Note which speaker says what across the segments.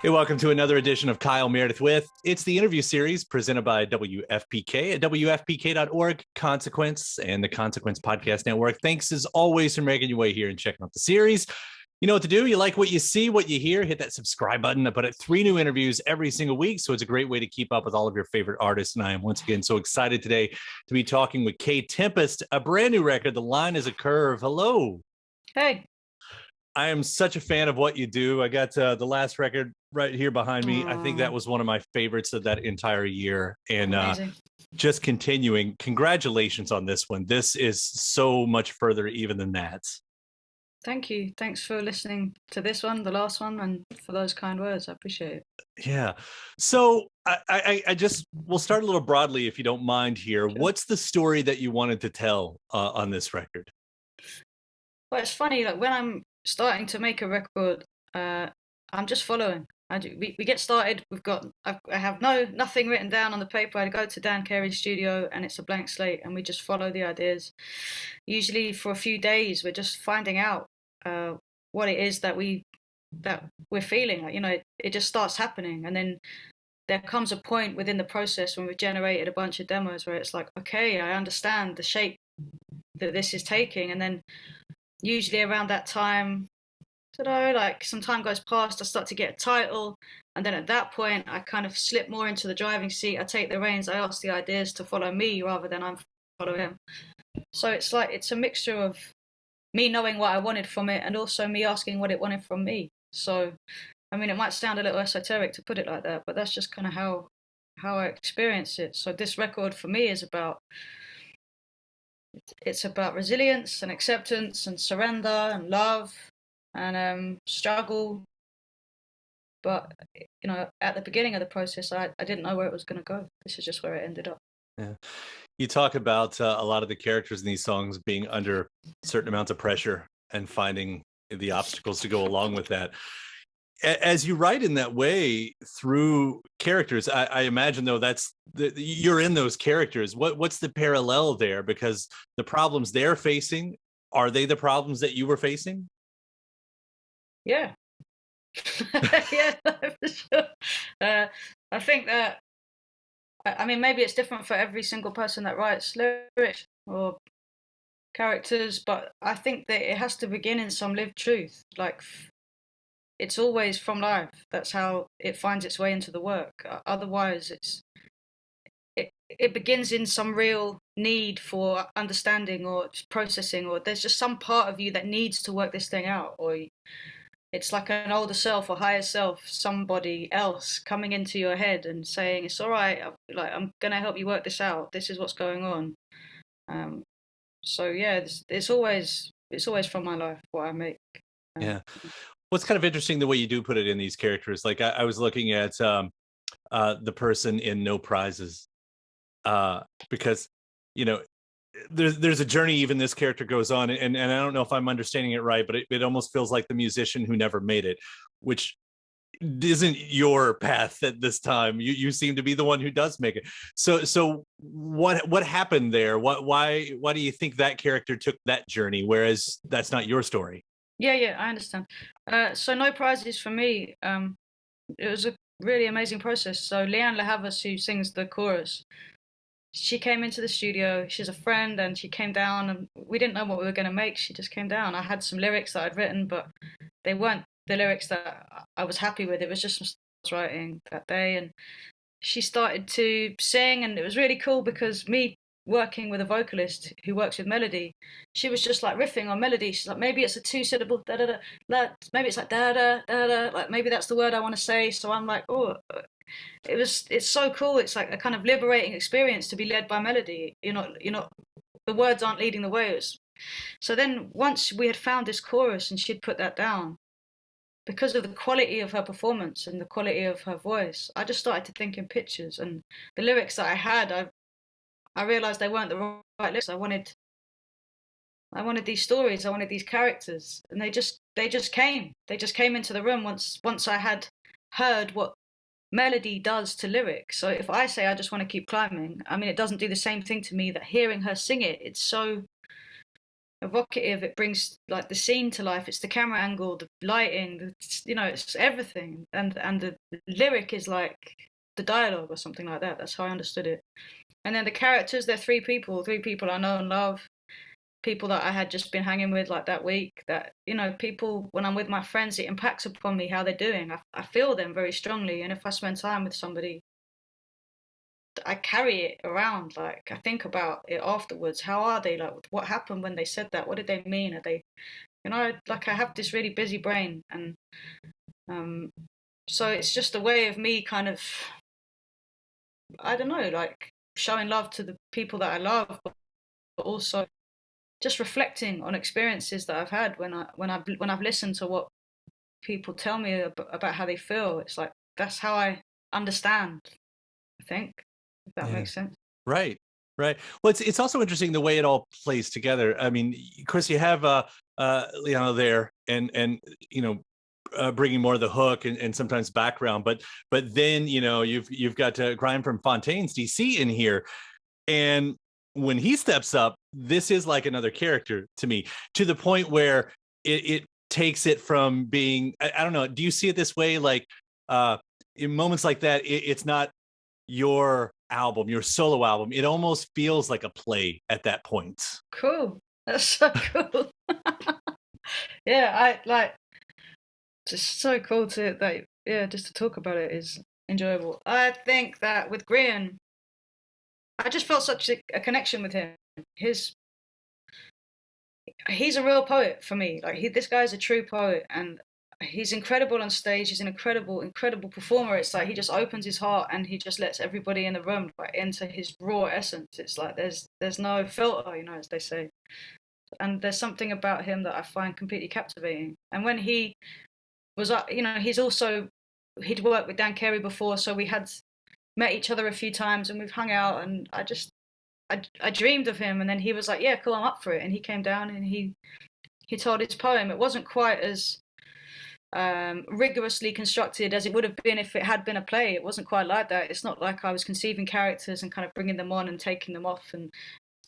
Speaker 1: Hey, welcome to another edition of Kyle Meredith with. It's the interview series presented by WFPK at WFPK.org, Consequence, and the Consequence Podcast Network. Thanks as always for making your way here and checking out the series. You know what to do. You like what you see, what you hear, hit that subscribe button. I put out 3 new interviews every single week, so it's a great way to keep up with all of your favorite artists. And I am once again so excited today to be talking with Kae Tempest, a brand new record, The Line is a Curve. Hello.
Speaker 2: Hey.
Speaker 1: I am such a fan of what you do. I got the last record right here behind me. I think that was one of my favorites of that entire year. And just continuing, congratulations on this one. This is so much further even than that.
Speaker 2: Thank you. Thanks for listening to this one, the last one, and for those kind words. I appreciate it.
Speaker 1: Yeah. So I just, we'll start a little broadly, if you don't mind here. Sure. What's the story that you wanted to tell on this record?
Speaker 2: Well, it's funny, like when I'm starting to make a record, I'm just following. We get started. I have nothing written down on the paper. I go to Dan Carey's studio and it's a blank slate, and we just follow the ideas. Usually for a few days, we're just finding out what it is that we're feeling. Like, you know, it just starts happening, and then there comes a point within the process when we've generated a bunch of demos where it's like, okay, I understand the shape that this is taking, and then usually around that time, like some time goes past, I start to get a title, and then at that point I kind of slip more into the driving seat. I take the reins. I ask the ideas to follow me rather than I'm following him. So it's like it's a mixture of me knowing what I wanted from it and also me asking what it wanted from me. So I mean, it might sound a little esoteric to put it like that, but that's just kind of how I experience it. So this record for me is about resilience and acceptance and surrender and love and struggle. But, you know, at the beginning of the process, I didn't know where it was going to go. This is just where it ended up.
Speaker 1: Yeah. You talk about a lot of the characters in these songs being under certain amounts of pressure and finding the obstacles to go along with that. As you write in that way through characters, I imagine, though, you're in those characters. What's the parallel there? Because the problems they're facing, are they the problems that you were facing?
Speaker 2: Yeah. Yeah, for sure. I think that, I mean, maybe it's different for every single person that writes lyrics or characters, but I think that it has to begin in some lived truth. Like, it's always from life. That's how it finds its way into the work. Otherwise, it begins in some real need for understanding or processing, or there's just some part of you that needs to work this thing out, or it's like an older self or higher self, somebody else coming into your head and saying, it's all right, I'm going to help you work this out. This is what's going on. So yeah, it's always from my life, what I make.
Speaker 1: Yeah. What's kind of interesting the way you do put it in these characters. Like I was looking at the person in No Prizes because, you know, there's a journey even this character goes on, and I don't know if I'm understanding it right, but it almost feels like the musician who never made it, which isn't your path at this time. You seem to be the one who does make it. So what happened there? Why do you think that character took that journey, whereas that's not your story?
Speaker 2: Yeah, I understand. So No Prizes for me, it was a really amazing process. So Lianna Havas, who sings the chorus, she came into the studio. She's a friend, and she came down, and we didn't know what we were going to make. She just came down. I had some lyrics that I'd written, but they weren't the lyrics that I was happy with. It was just some stuff I was writing that day, and she started to sing, and it was really cool because me working with a vocalist who works with melody, she was just like riffing on melody. She's like, maybe it's a 2-syllable da da da, maybe it's like da da da da, like maybe that's the word I want to say. So I'm like, oh, it's so cool. It's like a kind of liberating experience to be led by melody. You're not the words aren't leading the way. So then once we had found this chorus and she'd put that down, because of the quality of her performance and the quality of her voice, I just started to think in pictures, and the lyrics that I had, I realized they weren't the right lyrics. I wanted these stories. I wanted these characters, and they just came. They just came into the room once I had heard what melody does to lyrics. So if I say I just want to keep climbing, I mean, it doesn't do the same thing to me that hearing her sing it. It's so evocative. It brings like the scene to life. It's the camera angle, the lighting, it's everything. And the lyric is like the dialogue or something like that. That's how I understood it. And then the characters, they're three people I know and love, people that I had just been hanging with like that week. That people, when I'm with my friends, it impacts upon me how they're doing. I feel them very strongly, and if I spend time with somebody, I carry it around. Like, I think about it afterwards. How are they? Like, what happened when they said that? What did they mean? Are they, like, I have this really busy brain, and um, so it's just a way of me kind of, I don't know, like showing love to the people that I love, but also just reflecting on experiences that I've had when I've listened to what people tell me about how they feel. It's like that's how I understand. I think, if that
Speaker 1: Yeah.
Speaker 2: makes sense.
Speaker 1: Right. Right. Well, it's also interesting the way it all plays together. I mean, Chris, you have Lianna there, and bringing more of the hook and sometimes background, but then you've got Grian from Fontaines, DC, in here, and when he steps up, this is like another character to me, to the point where it takes it from being, I don't know, do you see it this way? Like in moments like that, it's not your album, your solo album. It almost feels like a play at that point.
Speaker 2: Cool. That's so cool. Yeah, I like, just so cool to that. Yeah, just to talk about it is enjoyable. I think that with Grian, I just felt such a connection with him. He's a real poet for me. Like, this guy's a true poet, and he's incredible on stage. He's an incredible performer. It's like he just opens his heart and he just lets everybody in the room like into his raw essence. It's like there's no filter, as they say. And there's something about him that I find completely captivating. And when he was up, he'd worked with Dan Carey before, so we had met each other a few times and we've hung out, and I dreamed of him, and then he was like, yeah, cool, I'm up for it, and he came down and he told his poem. It wasn't quite as rigorously constructed as it would have been if it had been a play. It wasn't quite like that. It's not like I was conceiving characters and kind of bringing them on and taking them off and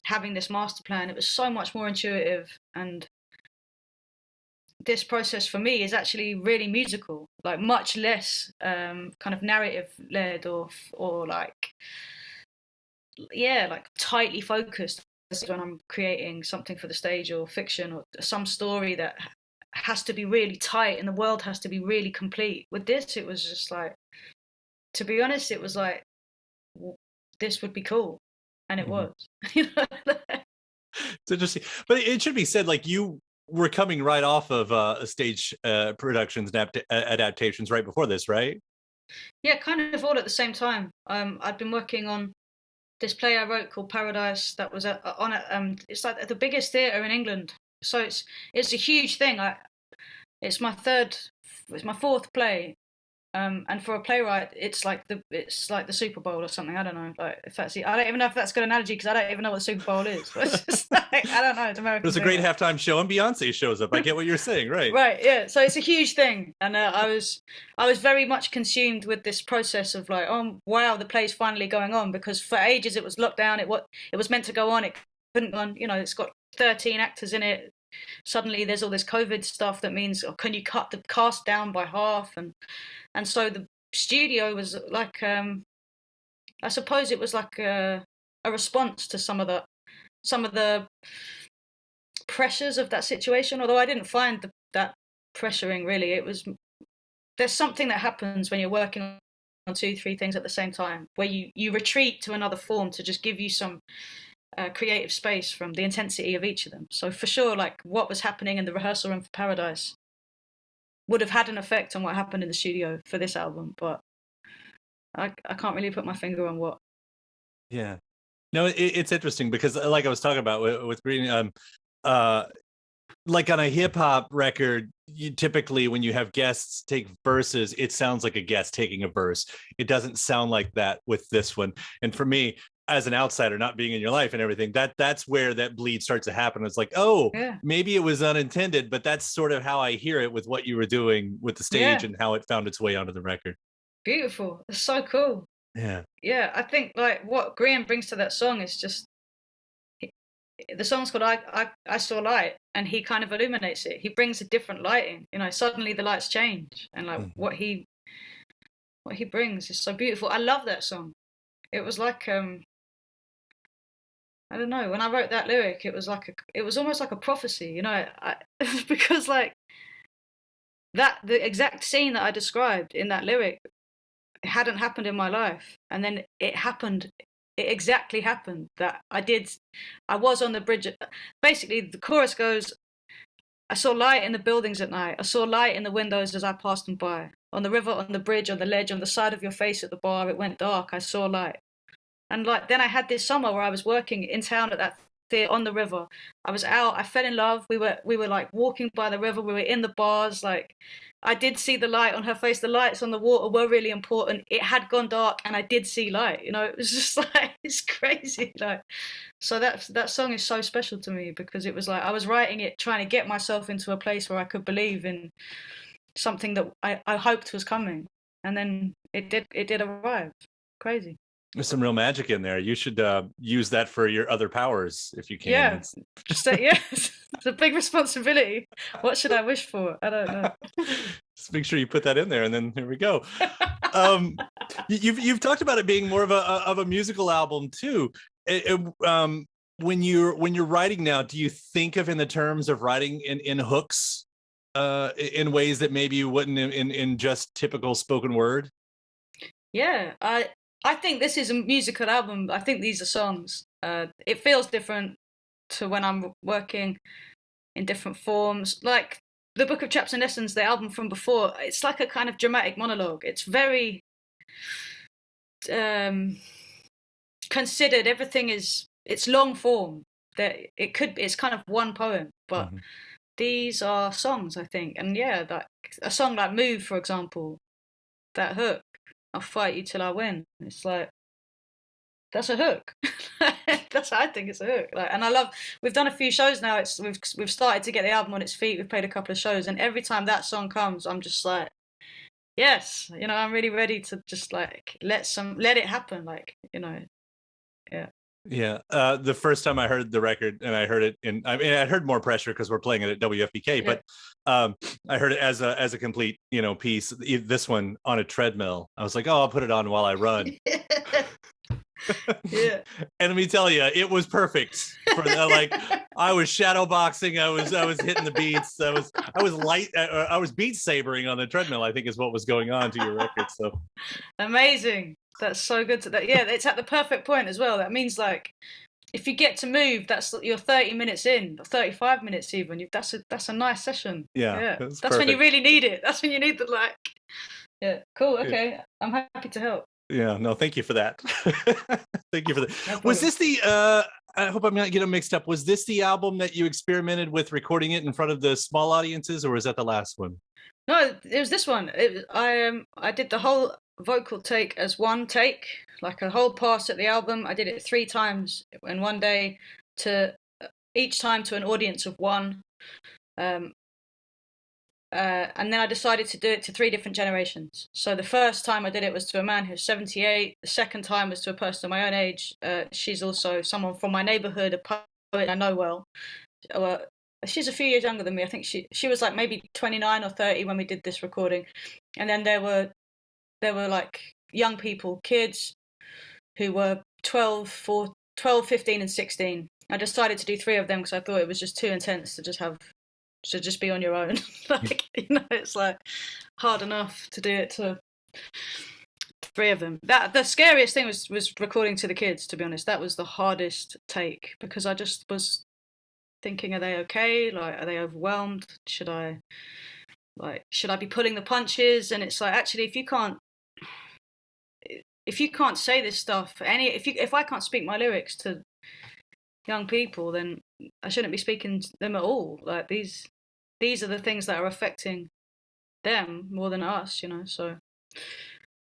Speaker 2: having this master plan. It was so much more intuitive, and this process for me is actually really musical, like much less kind of narrative led or like, yeah, like tightly focused when I'm creating something for the stage or fiction or some story that has to be really tight and the world has to be really complete. With this, it was just like, to be honest, it was like, this would be cool, and it was.
Speaker 1: It's interesting, but it should be said, like, you were coming right off of stage productions and adaptations right before this, right?
Speaker 2: Yeah, kind of all at the same time. I'd been working on this play I wrote called Paradise that was it's like the biggest theatre in England, so it's a huge thing. It's my fourth play, and for a playwright, it's like the Super Bowl or something. I don't know, like if that's I don't even know if that's a good analogy because I don't even know what the Super Bowl is. But it's just like, I don't know. It's American.
Speaker 1: There's a great halftime show and Beyonce shows up. I get what you're saying, right?
Speaker 2: Right, yeah. So it's a huge thing, and I was very much consumed with this process of like, oh wow, the play's finally going on, because for ages it was locked down. It was meant to go on, it couldn't go on. It's got 13 actors in it. Suddenly there's all this COVID stuff that means, can you cut the cast down by half? And so the studio was like, I suppose it was like a response to some of the pressures of that situation. Although I didn't find that pressuring really. There's something that happens when you're working on 2-3 things at the same time, where you retreat to another form to just give you some creative space from the intensity of each of them. So for sure, like what was happening in the rehearsal room for Paradise would have had an effect on what happened in the studio for this album, but I can't really put my finger on what.
Speaker 1: Yeah. No, it's interesting because, like I was talking about with Grian, like on a hip hop record, you typically, when you have guests take verses, it sounds like a guest taking a verse. It doesn't sound like that with this one. And for me, as an outsider, not being in your life and everything, that's where that bleed starts to happen. It's like, oh,
Speaker 2: Yeah.
Speaker 1: maybe it was unintended, but that's sort of how I hear it with what you were doing with the stage and how it found its way onto the record.
Speaker 2: Beautiful. It's so cool.
Speaker 1: Yeah.
Speaker 2: Yeah, I think like what Grian brings to that song is just, the song's called I Saw Light, and he kind of illuminates it. He brings a different lighting. You know, suddenly the lights change, and like what he brings is so beautiful. I love that song. It was like I don't know, when I wrote that lyric, it was almost like a prophecy, you know, because like the exact scene that I described in that lyric hadn't happened in my life, and then it happened. It exactly happened that I was on the bridge. Basically, the chorus goes, I saw light in the buildings at night. I saw light in the windows as I passed them by. On the river, on the bridge, on the ledge, on the side of your face at the bar, it went dark. I saw light. And like then I had this summer where I was working in town at that theatre on the river. I was out. I fell in love. We were like walking by the river. We were in the bars. Like I did see the light on her face. The lights on the water were really important. It had gone dark, and I did see light. You know, it was just like it's crazy. Like so that song is so special to me because it was like I was writing it trying to get myself into a place where I could believe in something that I hoped was coming, and then it did arrive. Crazy.
Speaker 1: There's some real magic in there. You should use that for your other powers if you can.
Speaker 2: Yeah, yes, it's a big responsibility. What should I wish for? I don't know.
Speaker 1: Just make sure you put that in there, and then here we go. You've talked about it being more of a musical album too. When you're writing now, do you think of in the terms of writing in hooks, in ways that maybe you wouldn't in just typical spoken word?
Speaker 2: Yeah, I think this is a musical album. I think these are songs. It feels different to when I'm working in different forms. Like the Book of Chaps and Lessons, the album from before, it's like a kind of dramatic monologue. It's very considered. Everything it's long form. It's kind of one poem, but these are songs, I think. And yeah, like a song like Move, for example, that hook, I'll fight you till I win. It's like that's a hook. I think it's a hook. Like, and I love. We've done a few shows now. We've started to get the album on its feet. We've played a couple of shows, and every time that song comes, I'm just like, yes, you know, I'm really ready to just like let it happen. Like, you know, yeah.
Speaker 1: Yeah. The first time I heard the record, and I heard it I heard More Pressure because we're playing it at WFPK, but I heard it as a complete, you know, piece. This one on a treadmill. I was like, oh, I'll put it on while I run.
Speaker 2: Yeah.
Speaker 1: And let me tell you, it was perfect for that. Like I was shadow boxing. I was hitting the beats. I was beat sabering on the treadmill, I think is what was going on to your record. So amazing.
Speaker 2: That's so good to that. Yeah, it's at the perfect point as well. That means like if you get to Move, that's you're 30 minutes in, or 35 minutes even. That's a nice session.
Speaker 1: Yeah.
Speaker 2: That's when you really need it. That's when you need the like. Yeah, cool. Okay, I'm happy to help.
Speaker 1: Yeah, no, thank you for that. Thank you for that.
Speaker 2: No,
Speaker 1: was this the I hope I'm not getting them mixed up. Was this the album that you experimented with recording it in front of the small audiences, or was that the last one?
Speaker 2: No, it was this one. I did the whole vocal take as one take, like a whole pass at the album. I did it 3 times in one day, each time to an audience of one. And then I decided to do it to 3 different generations. So the first time I did it was to a man who's 78. The second time was to a person of my own age. She's also someone from my neighborhood, a poet I know well. She's a few years younger than me. I think she was like maybe 29 or 30 when we did this recording. And then there were like young people, kids who were 12, 15 and 16. I decided to do 3 of them because I thought it was just too intense to just be on your own. Like, you know, it's like hard enough to do it to 3 of them. The scariest thing was recording to the kids, to be honest. That was the hardest take because I just was thinking, are they okay? Like, are they overwhelmed? Should I be pulling the punches? And it's like, actually, if you can't say this stuff, if I can't speak my lyrics to young people, then I shouldn't be speaking to them at all. Like these are the things that are affecting them more than us, you know. So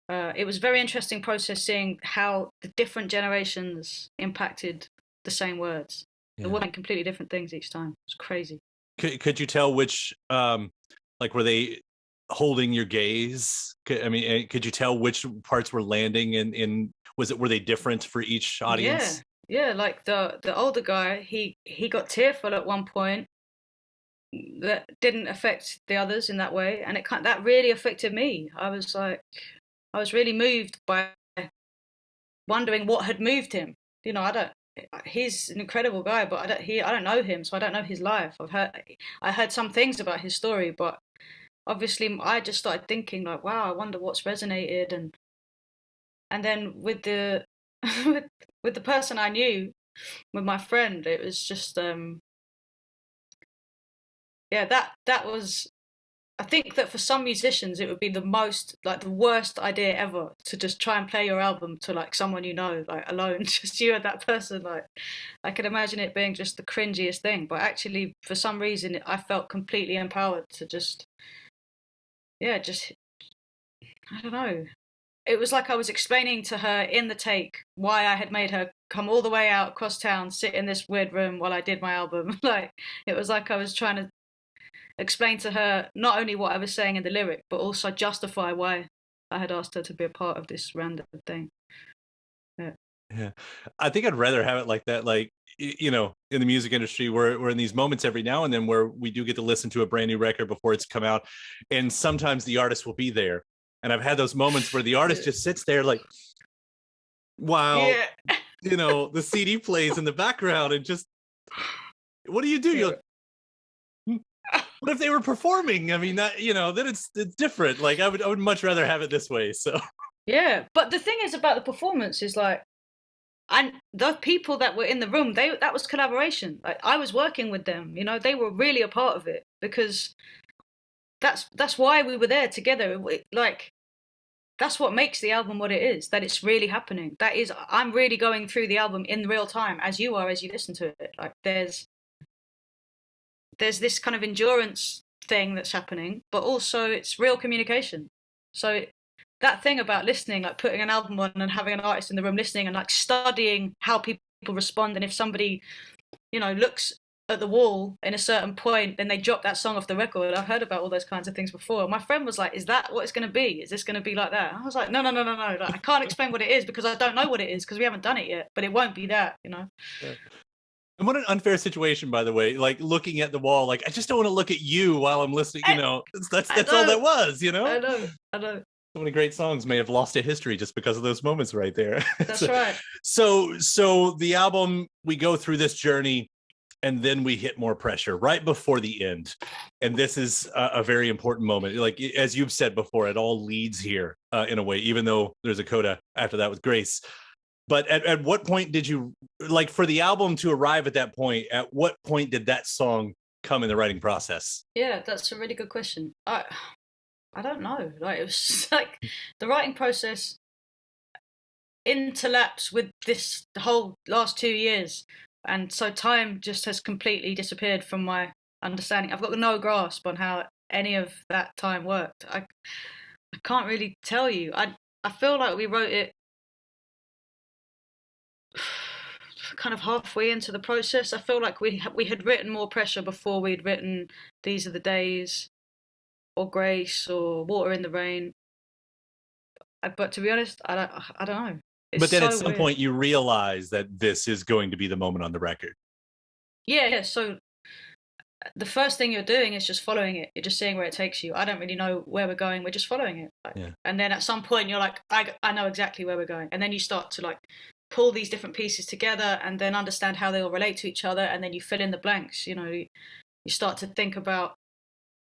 Speaker 2: it was a very interesting process seeing how the different generations impacted the same words. Yeah. The word completely different things each time. It's crazy.
Speaker 1: Could you tell which like were they holding your gaze? I mean, could you tell which parts were landing in were they different for each audience?
Speaker 2: yeah, like the older guy, he got tearful at one point that didn't affect the others in that way, and that really affected me. I was like, I was really moved by wondering what had moved him. You know, I don't. He's an incredible guy, but I don't know him, so I don't know his life. I heard some things about his story, but obviously I just started thinking like, wow, I wonder what's resonated, and then with the with, with the person I knew, with my friend, it was just yeah, that was, I think that for some musicians, it would be the most, like the worst idea ever to just try and play your album to like someone you know, like alone, just you and that person. Like, I can imagine it being just the cringiest thing. But actually, for some reason, I felt completely empowered to just, yeah, just, I don't know. It was like I was explaining to her in the take why I had made her come all the way out across town, sit in this weird room while I did my album. Like, it was like I was trying to explain to her not only what I was saying in the lyric, but also justify why I had asked her to be a part of this random thing. Yeah.
Speaker 1: Yeah. I think I'd rather have it like that. Like, you know, in the music industry, we're in these moments every now and then where we do get to listen to a brand new record before it's come out. And sometimes the artist will be there. And I've had those moments where the artist just sits there like, wow,
Speaker 2: Yeah.
Speaker 1: you know, the CD plays in the background and just, what do you do?
Speaker 2: Yeah.
Speaker 1: You're like, what if they were performing? I mean, that, you know, then it's different. Like I would much rather have it this way. So
Speaker 2: Yeah. But the thing is about the performance is like, and the people that were in the room, that was collaboration. Like I was working with them, you know, they were really a part of it because that's why we were there together. Like that's what makes the album what it is, that it's really happening. That is, I'm really going through the album in real time as you are as you listen to it. Like there's this kind of endurance thing that's happening, but also it's real communication. So that thing about listening, like putting an album on and having an artist in the room listening and like studying how people respond, and if somebody, you know, looks at the wall in a certain point, then they drop that song off the record. I've heard about all those kinds of things before. My friend was like, "Is that what it's going to be? Is this going to be like that?" I was like, "No, no, no, no, no. Like, I can't explain what it is because I don't know what it is because we haven't done it yet. But it won't be that, you know."
Speaker 1: yeah. And what an unfair situation, by the way. Like looking at the wall, like I just don't want to look at you while I'm listening. You know,
Speaker 2: I
Speaker 1: that's all
Speaker 2: know,
Speaker 1: that was. You
Speaker 2: I
Speaker 1: know,
Speaker 2: know, I know.
Speaker 1: so many great songs may have lost to history just because of those moments right there.
Speaker 2: That's right.
Speaker 1: So the album, we go through this journey, and then we hit more pressure right before the end, and this is a very important moment. Like as you've said before, it all leads here in a way, even though there's a coda after that with Grace. But at what point did you, like, for the album to arrive at that point, at what point did that song come in the writing process?
Speaker 2: Yeah, that's a really good question. I don't know. Like it was like the writing process interlaps with this the whole last 2 years, and so time just has completely disappeared from my understanding. I've got no grasp on how any of that time worked. I can't really tell you. I feel like we wrote it kind of halfway into the process. I feel like we had written more pressure before we'd written These Are the Days or Grace or Water in the Rain. But to be honest, I don't know. It's
Speaker 1: But then at
Speaker 2: so
Speaker 1: some
Speaker 2: weird.
Speaker 1: point you realize that this is going to be the moment on the record.
Speaker 2: Yeah, yeah. So the first thing you're doing is just following it. You're just seeing where it takes you. I don't really know where we're going. We're just following it. Like,
Speaker 1: Yeah.
Speaker 2: and then at some point you're like, I know exactly where we're going. And then you start to like pull these different pieces together and then understand how they all relate to each other. And then you fill in the blanks. You know, you start to think about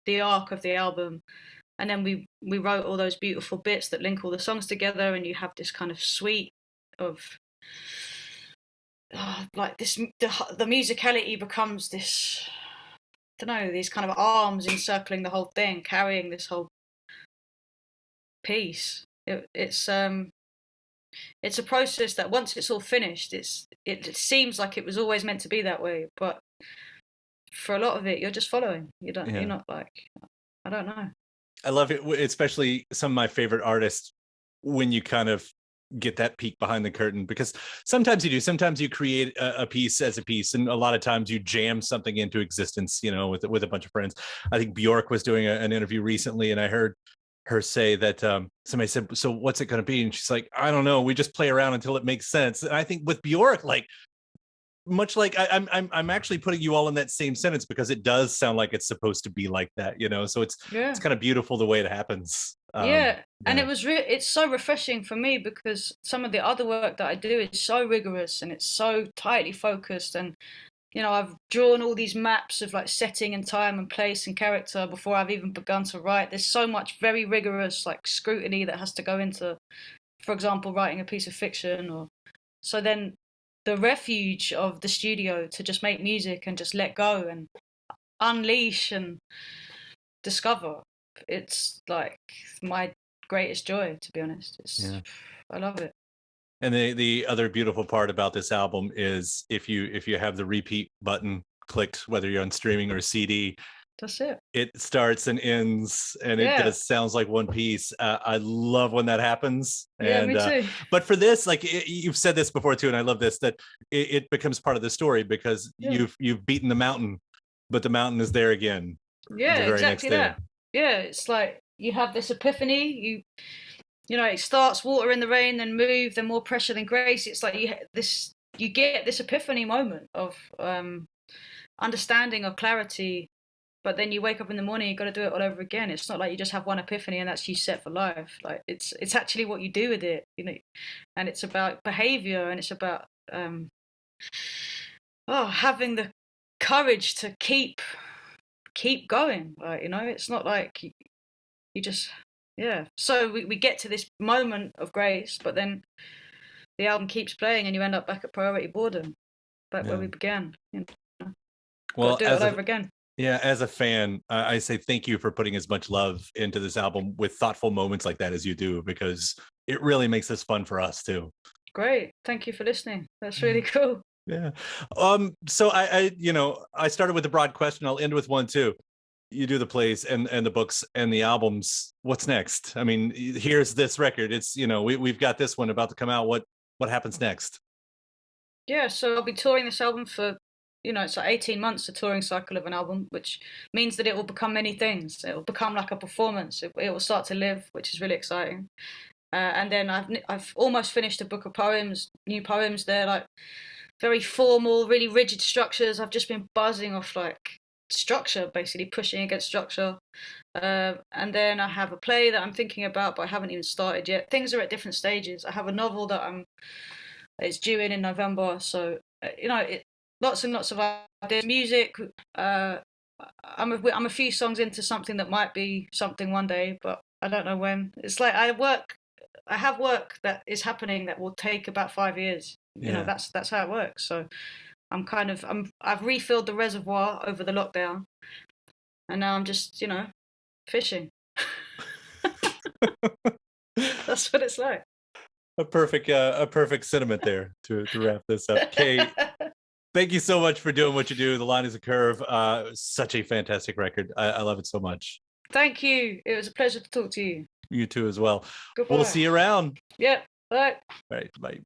Speaker 2: the arc of the album. And then we wrote all those beautiful bits that link all the songs together, and you have this kind of suite of like this. The musicality becomes this. I don't know, these kind of arms encircling the whole thing, carrying this whole piece. It's a process that once it's all finished, it seems like it was always meant to be that way, but for a lot of it, you're just following. You're not like, I don't know.
Speaker 1: I love it, especially some of my favorite artists, when you kind of get that peek behind the curtain, because sometimes you do, sometimes you create a piece as a piece, and a lot of times you jam something into existence, you know, with a bunch of friends. I think Bjork was doing an interview recently, and I heard her say that somebody said, "So what's it going to be?" And she's like, "I don't know, we just play around until it makes sense." And I think with Bjork, like, much like I'm actually putting you all in that same sentence because it does sound like it's supposed to be like that, you know. So it's kind of beautiful the way it happens.
Speaker 2: Yeah, and it's so refreshing for me because some of the other work that I do is so rigorous and it's so tightly focused, and you know, I've drawn all these maps of like setting and time and place and character before I've even begun to write. There's so much very rigorous like scrutiny that has to go into, for example, writing a piece of fiction. Or so then the refuge of the studio to just make music and just let go and unleash and discover, it's like my greatest joy, to be honest. I love it.
Speaker 1: And the other beautiful part about this album is if you have the repeat button clicked, whether you're on streaming or CD,
Speaker 2: that's it.
Speaker 1: It starts and ends, and it just sounds like one piece. I love when that happens.
Speaker 2: Yeah, me too.
Speaker 1: But for this, like you've said this before too, and I love this, that it becomes part of the story because you've beaten the mountain, but the mountain is there again.
Speaker 2: Yeah, exactly that. Yeah, it's like you have this epiphany. You know, it starts water in the rain, then move, then more pressure, then grace. It's like you get this epiphany moment of understanding or clarity, but then you wake up in the morning, you got to do it all over again. It's not like you just have one epiphany and that's you set for life. Like it's actually what you do with it, you know, and it's about behavior, and it's about having the courage to keep going. Like, you know, it's not like you just so we get to this moment of grace, but then the album keeps playing and you end up back at priority boredom, back where we began, you know.
Speaker 1: Well,
Speaker 2: do it all over again.
Speaker 1: Yeah, as a fan, I say thank you for putting as much love into this album with thoughtful moments like that as you do, because it really makes this fun for us too.
Speaker 2: Great, thank you for listening. That's really cool.
Speaker 1: Yeah. So I started with a broad question. I'll end with one too. You do the plays and the books and the albums. What's next? I mean, here's this record. It's, you know, we've got this one about to come out. What happens next?
Speaker 2: Yeah, so I'll be touring this album for, you know, it's like 18 months, a touring cycle of an album, which means that it will become many things. It will become like a performance. It will start to live, which is really exciting. And then I've almost finished a book of poems, new poems. They're like very formal, really rigid structures. I've just been buzzing off like structure, basically pushing against structure. And then I have a play that I'm thinking about, but I haven't even started yet. Things are at different stages. I have a novel that it's due in November. So, you know, lots and lots of ideas. Music, I'm a few songs into something that might be something one day, but I don't know when. It's like I have work that is happening that will take about 5 years. You know, that's how it works. So I've refilled the reservoir over the lockdown, and now I'm just, you know, fishing. That's what it's like.
Speaker 1: A perfect sentiment there to wrap this up. Kae, thank you so much for doing what you do. The Line is a Curve. Such a fantastic record. I love it so much.
Speaker 2: Thank you. It was a pleasure to talk to you.
Speaker 1: You too as well.
Speaker 2: Goodbye.
Speaker 1: We'll see you around.
Speaker 2: Yeah. Bye.
Speaker 1: All right. Bye.